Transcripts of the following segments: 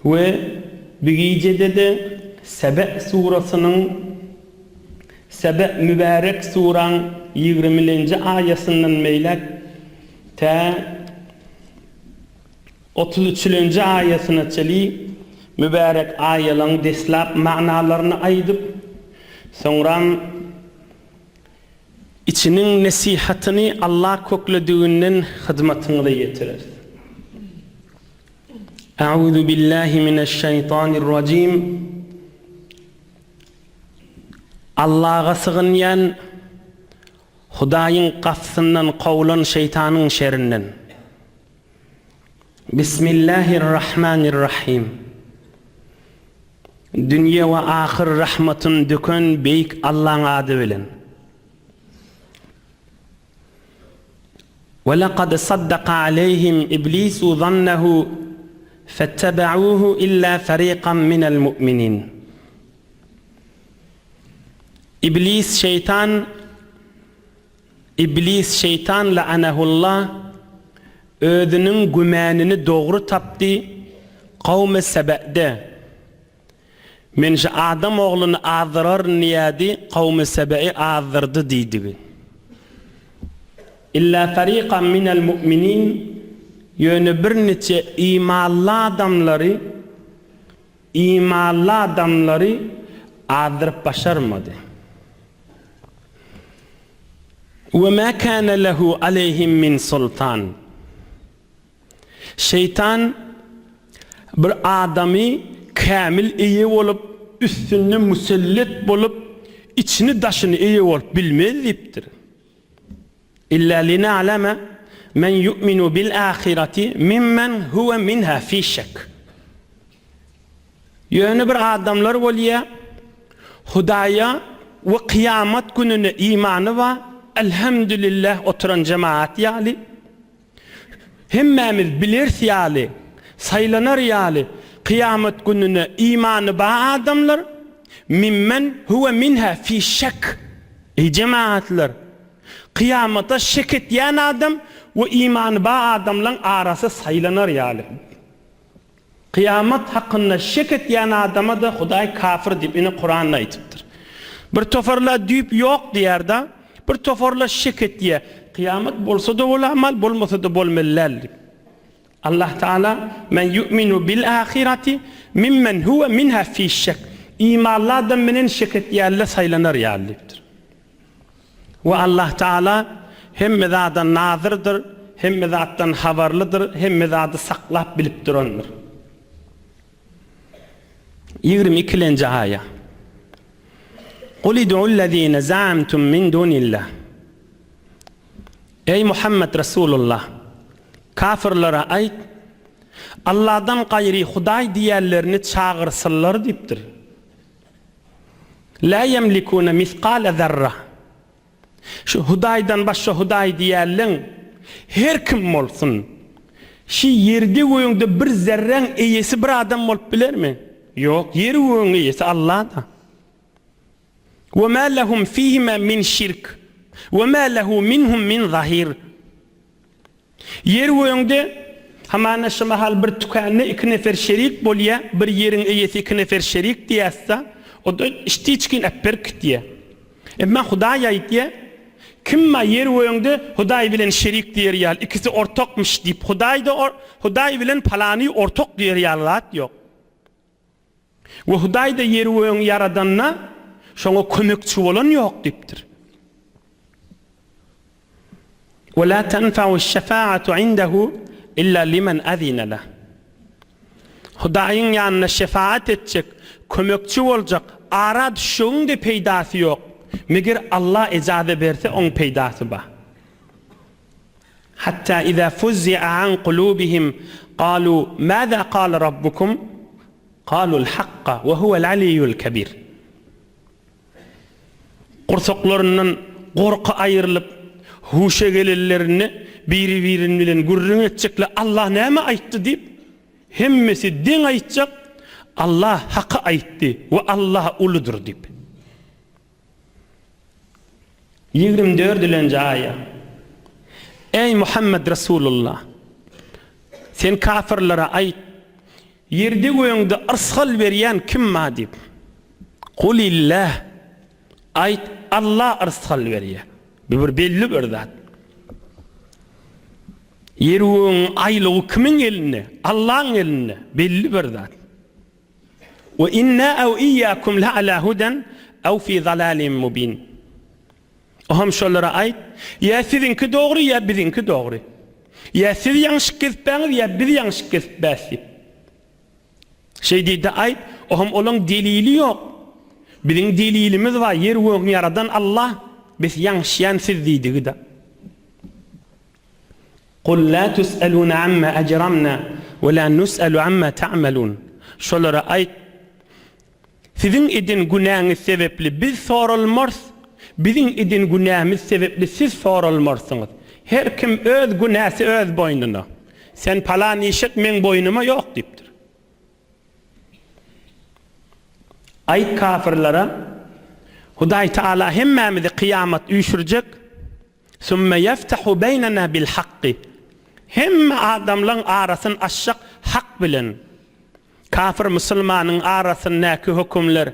Ve bir gecede de Sebe surasının Sebe mübarek suran 20. ayasından meylek ta 33. ayasına çeli mübarek ayaların deslap manalarını aydıp sonra içinin nasihatini Allah kokladığı hizmetine de getirir. Euzu billahi mineşşeytanirracim. Allah'a sığınyan Hudaýyň gafsyndan qowlan şeytanın şerrinden. Bismillahirrahmanirrahim. Dünya ve ahir rahmatın dökön beyik Allah'ın adı bilen. وَلَقَدْ صَدَّقَ عَلَيْهِمْ إِبْلِيسُ ظَنَّهُ فَاتَّبَعُوهُ إِلَّا فَرِيقًا مِنَ الْمُؤْمِنِينَ. İblis şeytan la'anehullah özünün gümanini doğru tapdı kavmi Sebe'de. Menşe Adam oğlunu azdırar niyadi kavmi Sebe'yi azdırdı deydi. İlla fariqan minel mu'minin yönü bir neçe imanlı adamları azdırıp başarmadı. وَمَا كَانَ لَهُ عَلَيْهِمْ مِنْ سُلْطَانٍ. Şeytan bir adamı kamil iyi olup üstüne musellet bolup içini daşını iyi olup bilmez deyiptir. İlla lina'leme men yu'minu bil ahireti mimmen huve minha fi şek. Yani bir adamlar oluyor Hudaya ve kıyamet gününe imanı var. Elhamdülillah oturan cemaat yali. Hemmemiz biliriz yali. Saylanır yali. Kıyamet gününe imanı var adamlar. Mimmen huve minha fi şek. Cemaatler. Kıyamata şek etyen adam ve imanı var adamların arası saylanır yali. Kıyamet hakkında şek etyen adama da Huday kafir deyip yine Kur'an'la aytıptır. Bir tofarla deyip yok diyer da bir tofarla şek etye. Kıyamet bolsa da ol amal, bolmasa da bolmellal. Allah Teala men yu'minu bil ahireti mimmen huve minha fi şek. İmanlı adam menen şek etyenle saylanır yallidir. Ve Allah Teala hem mezadan nazırdır, hem mezattan havarlıdır, hem mezadı saklap bilip durandır. 22. ayet. قُلِ دُعُوا الَّذ۪ينَ زَعَمْتُمْ مِنْ دُونِ اللّٰهِ. Ey Muhammed Resulullah, kafirlere ait Allah'dan gayri Huday diyerlerini çağırsınlar deyiptir. La yemlikune miskale zerre. Şu Hudaydan başka Huday diyerlerin her kim olsun şu yerde oyunda bir zerren iyisi bir adam olup bilir mi? Yok, yer oyun iyisi Allah'da. وَمَا لَهُمْ فِيهِمَا مِنْ شِرْكٍ وَمَا لَهُ مِنْهُمْ مِنْ ظَهِيرٍ. Yer oyunda hamana şamahal bir tükanne iki nefer şerik bolya, bir yerin iyisi iki nefer şerik diyassa o da işte içkin epperk diye. Ama Hudaya diye kimma yer oyunda Huday bilen şerik diyer yal, ikisi ortakmış deyip Huday bilen palani ortak diyer yallat yok. Ve Huday da yer oyun yaradanna şoňa kömekçi bolan ýok dipdir. Ve la tenfa'u şefaatu indehu illa limen azina lah. Hudaýyň ýanyna şefaat etjek, kömekçi boljak, ara düşüňde peýdasy ýok. Meger Allah ijazet berse oň peýdasy bar. Hatta iza fuzzi'a an qulubihim qalu maza qala rabbukum qalu'l hakka ve huve'l aliyyul kebir. Qorsaklarından korku ayrılıp huşa gelirlerini biri bilen gurrun etjekler Allah näme aýtdy deyip hemmesi den aýtjak Allah hakkı aýtdy ve Allah uludur deyip. 24. ayet. Ey Muhammed Resulullah, sen kafirlere ayt Yerde göýüňde ırsgal berýän kim ma diýip. Qulillah. Ayt Allah ırsgal berýär. Bir belli bir zat. Yerüň aýlygy kimin elinde? Allah'ın elinde. Belli bir zat. Ve inna aw iyyakum la ala hudan aw fi zalalin mubin. Oham şolara ayt. Ya sizinki dogry ya bizinki dogry. Ya siz ýanşyk kesipmäňiz ya biz ýanşyk kesipmäsip. Şey diýdi ayt. Oham olaň delili ýok. Bizim delilimiz var. Yer göň yaradan Allah. Biz ýanşyan siz diýdigi da. Qul la tus'aluna amma ajramna ve la nus'alu amma ta'malun. Şolara ayt. Sizin edin günahınız sebepli biz sorulmaz. Bizim edin günahımız sebepli siz sorulmarsınız. Her kim öz günahı öz boynuna. Sen palan işit men boynuma yok diptir. Ayet kafirlara Hudaý Taala hemmemizi kıyamet uyuşurjak. Sümme yeftahu beynena bil haqqi. Hemme adamlaryň arasyny açjak hak bilen. Kafir musulmanyň arasyny näki hökümler,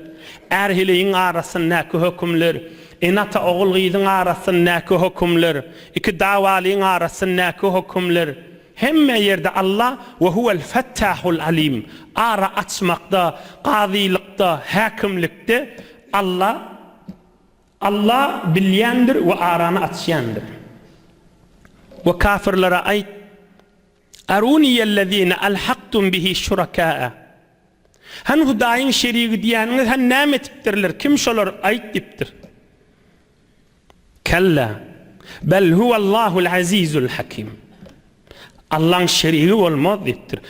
erhiliň arasyny näki hökümler, enata oğul gyzyň arasyny näki hökümler, iki dawalyň arasyny näki hökümler. Hemme yerde Allah ve huvel fettahul alim. Ara açmakda, qazilykda, hakimlikde Allah bilýändir ve arany açýandyr. Ve kafirlere ayt Aruniyellezine alhaqtum bihi şuraka'a. Han Hudaýyň şerigi diýäniňiz han näme etipdirler? Kim şolar ayt dipdir? Kalla bel huvallahu'l azizul hakim. Allah'ın şerigi bolmaz dipdir.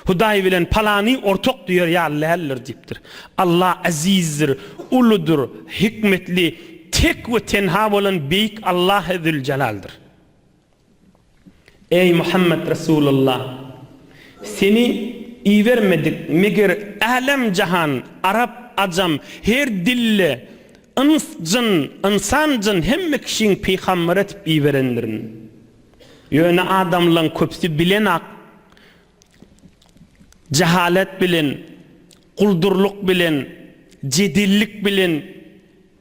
Hudaý bilen palany ortak diýer ýallalar dipdir. Allah azizdir, uludur, hikmetli, tek ve tenha bolan beýik Allah Zülcelal'dir. Ey Muhammed Resulullah, seni iyi vermedik meger alem jahan, Arap, Ajam, her dille, ins jin, insan jin hemme kişiň peýgamber etip iyi verendirin. Ýöne adamlaryň köpsi bilenak, jahalet bilen, kuldurluk bilen, jedillik bilen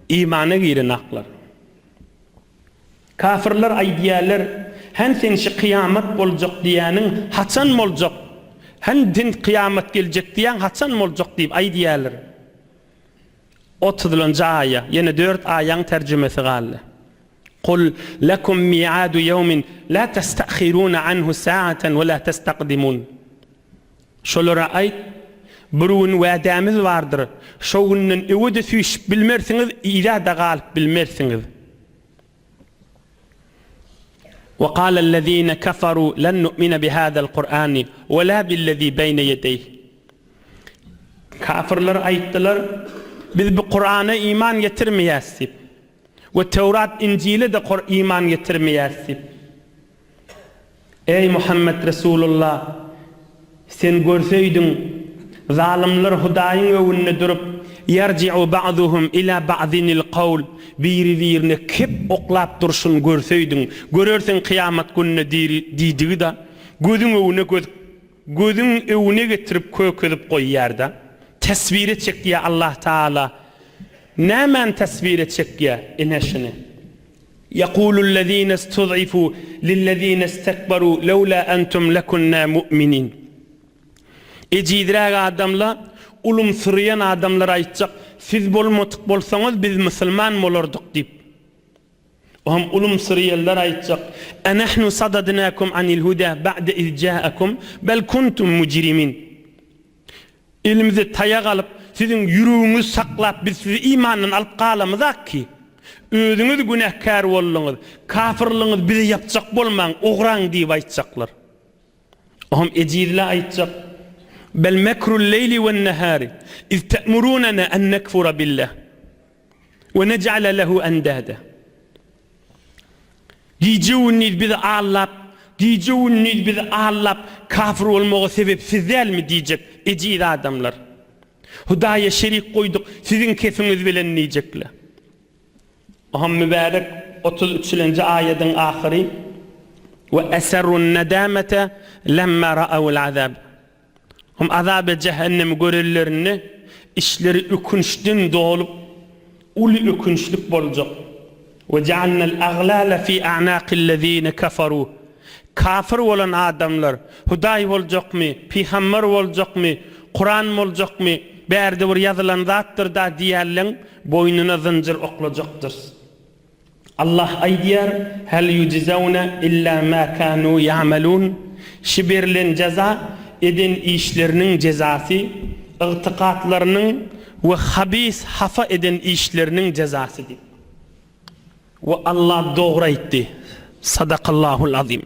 imana girenaklar. Kafirler aýdýarlar, hen sen şu kıyamet boljak diýäniň haçan boljak? Hen din kıyamet geljek diýen haçan boljak diýip aýdýarlar. 30-njy aýa, ýene 4 aýaň terjemesi galdy. Qul lakum mi'adu yawmin la tasta'khiruna anhu sa'atan wa la tastaqdimun. Şolara aýt, bir gün wädämiz bardyr. Şo günden öwede süýşip bilmersiňiz, ýa da galyp bilmersiňiz. وقال الذين كفروا لن نؤمن بهذا القرآن ولا بالذي بين يديه. Kafirler aytdylar, biz bu Kur'ana iman getirmeýäsip we Tewrat İncil'e de iman getirmeýäsip. Ey Muhammed Resulullah, sen görseýdiň zalimler Hudaýyň öwünde durup yarji'u ba'duhum ila ba'dinil qawl bir-birine kep oklap durşun görseýdiň, görersen kıyamet gününe diýdigi da gözüň öwüne getirip kökülip goýýarda. Tasvir etjekdi Allah Taala. Nämen tasvir etjekdi eneşini? Yaqulullezine istud'ifu lillezine istakbaru lawla antum lakunna mu'minin. Ejidräg adamlar ulum sırıyan adamlar aýtjak, siz bolmadyk bolsaňyz biz musulman bolardyk diýip. Oham ulum sırıyanlar aýtjak, anahnu sadadnakum anil huda ba'da iz ja'akum bel kuntum mujrimin. Elimize taýak alyp, sizin ýüregiňiz saklap biz sizi imandan alyp galamyzak ki, özüňiz günahkar bolýaňyz, kafirligiňiz bize ýapjak bolmaň, ograň diýip aýtjaklar. Oham ejidler aýtjak, بل مكر الليل والنهار إذ تأمروننا أن نكفر بالله ونجعل له أندادا. Gijewni biz ağlap, gijewni biz ağlap kafir olmagy sebep sizler mi diýjek ejid adamlar. Hudaýa şerik koyduk, sizin kefiňiz bilen diýjekler. Aham mübarek 33-nji aýatyň ahyry ve esrun nadamata lamma ra'awul azab. azab-ı cehennem görellerini işleri ökünçten dolup uli ökünçlük bolacak. Ve cealnal aglala fi a'naqillezine kafaru. Kafir olan adamlar Huday bolacak mı? Peygamber bolacak mı? Kur'an bolacak mı? Berde bir yazılan zattır da diýerler boynuna zincir oklajaktır. Allah aýdýar: "Hel yujzauna illa ma kanu ya'malun." Şibirlen ceza eden işlerinin cezası, ıgtıqatlarının ve habis hafa eden işlerinin cezasıdır. Ve Allah doğru aytdy. Sadakallahul azim.